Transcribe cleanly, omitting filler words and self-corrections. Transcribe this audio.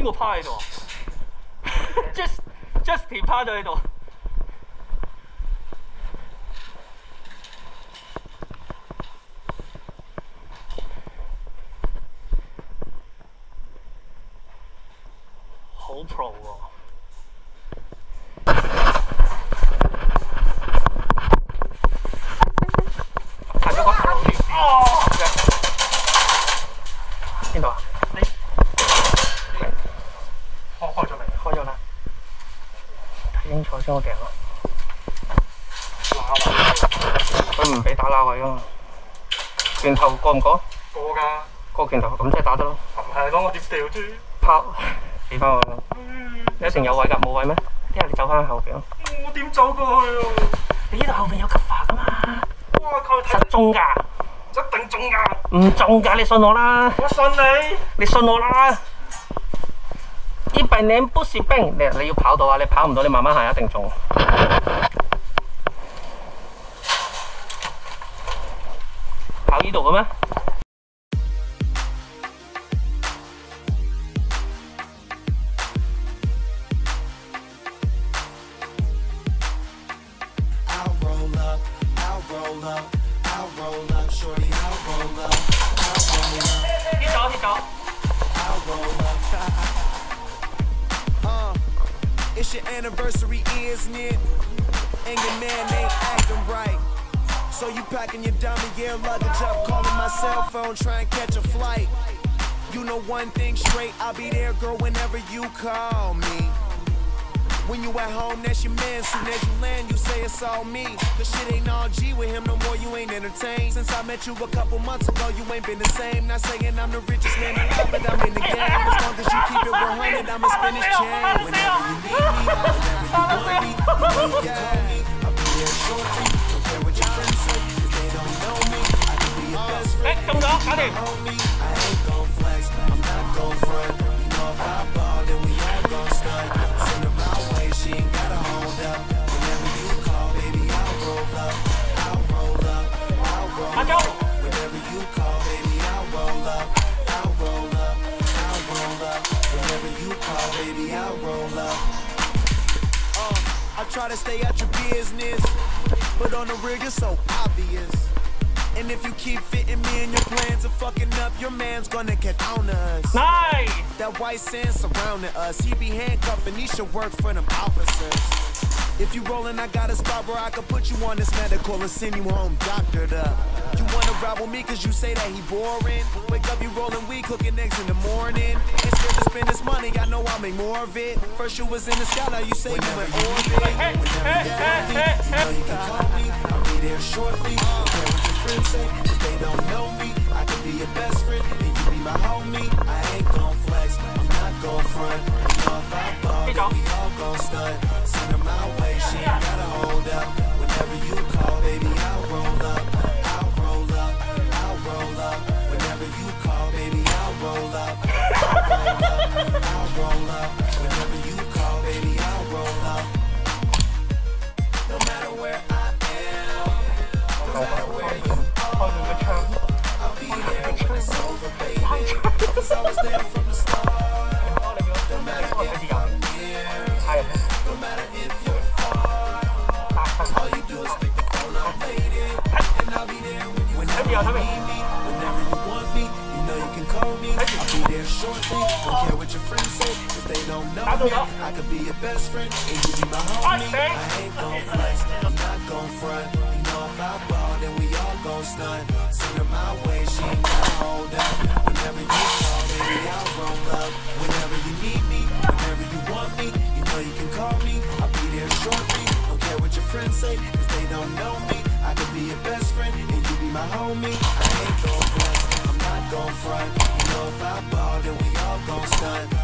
個趴喺度啊？Justin 趴咗喺度。好 pro 喎！行咗個頭路啲。哦！邊度啊？呢？開咗未？開咗啦。睇清楚先好掟咯。佢唔俾打罅位啊嘛。拳頭過唔過？過㗎。過拳頭咁即係打得咯。唔係咯，我點掉啫？拋。俾翻我啦！你一定有位㗎，冇位咩？聽日你走翻後邊咯。我點走過去啊？你呢度後邊有cover㗎嘛？哇！靠！實中㗎，一定中㗎。唔中㗎，你信我啦。我信你。你信我啦。100年不是病，你要跑到啊！你跑唔到，你慢慢行一定中。跑呢度嘅咩？It's your anniversary, isn't it? And your man ain't acting right. So you packing your diamond gear luggage up, calling my cell phone, trying to catch a flight. You know one thing straight, I'll be there, girl, whenever you call me. When you at home, that's your man. Soon as you land, you say it's all me. Cause shit ain't all G with him no more, you ain't entertained. Since I met you a couple months ago, you ain't been the same. Not saying I'm the richest man alive, but I'm in the game. As long as you keep it 100, I'ma spin this chain. Whenever you need me, whenever you want me, you know you can call me. I'll be there shortly. Don't care what your friends say, cause they don't know me. I can be your best friend, homie. I ain't gon' flex, I'm not gon' front. You know if I ball, then we all gon' stunt. Send her my way, she ain't gotta hold up. Whenever you call, baby, I'll roll up. I'll roll up, I'll roll up. Whenever you call, baby, I'll roll up. I'll roll up, I'll roll up. Whenever you call, baby, I'll roll up. I try to stay out your business, but on the rig it's so obvious. And if you keep fitting me in your plans of fucking up, your man's gonna get on us. Nice! That white sand surrounding us, he be handcuffed and he should work for them officers. If you rollin', I got a spot where I can put you on this medical and send you home doctored up. You wanna ride with me cause you say that he boring. Wake up, you rollin' weed, cooking eggs in the morning. Instead of spend this money, I know I'll make more of it. First you was in the sky, now you say you in orbit. Whenever you call me, you know you can call me. I'll be there shortly. Don't care what your friends say, cause they don't know me. I can be your best friend, and you be my homie. I ain't gon' flex, I'm not gon' front. You know if I ball, then we all gon' stunt. Send her my way, she ain't gotta hold up. Whenever you call, baby, I'll roll up. I'll roll up, I'll roll up. Whenever you call, baby, I'll roll up. I'll roll up, I'll roll up. Whenever you call, baby, I'll roll up. No matter where I am, no matter where you are, I'll be there when it's over, baby. Cause I was there from the start. No matter if I'm near, no matter if you're far, all you do is pick the phone up, lady, and I'll be there whenever you need me, whenever you want me, you know you can call me. I'll be there shortly. Don't care what your friends say, cause they don't know me. I could be your best friend, and you be my homie. I ain't gon' flex, I'm not gon' front. You know if I ball, then we all gon' stunt. Send her my way, she ain't gotta hold up. Whenever you call, baby, I'll roll up. Whenever you need me, whenever you want me, you know you can call me. I'll be there shortly. Don't care what your friends say, cause they don't know me. I could be your best friend, and you be my homie. I ain't gon' flex, I'm not gon' front. You know if I ball, then we all gon' stunt.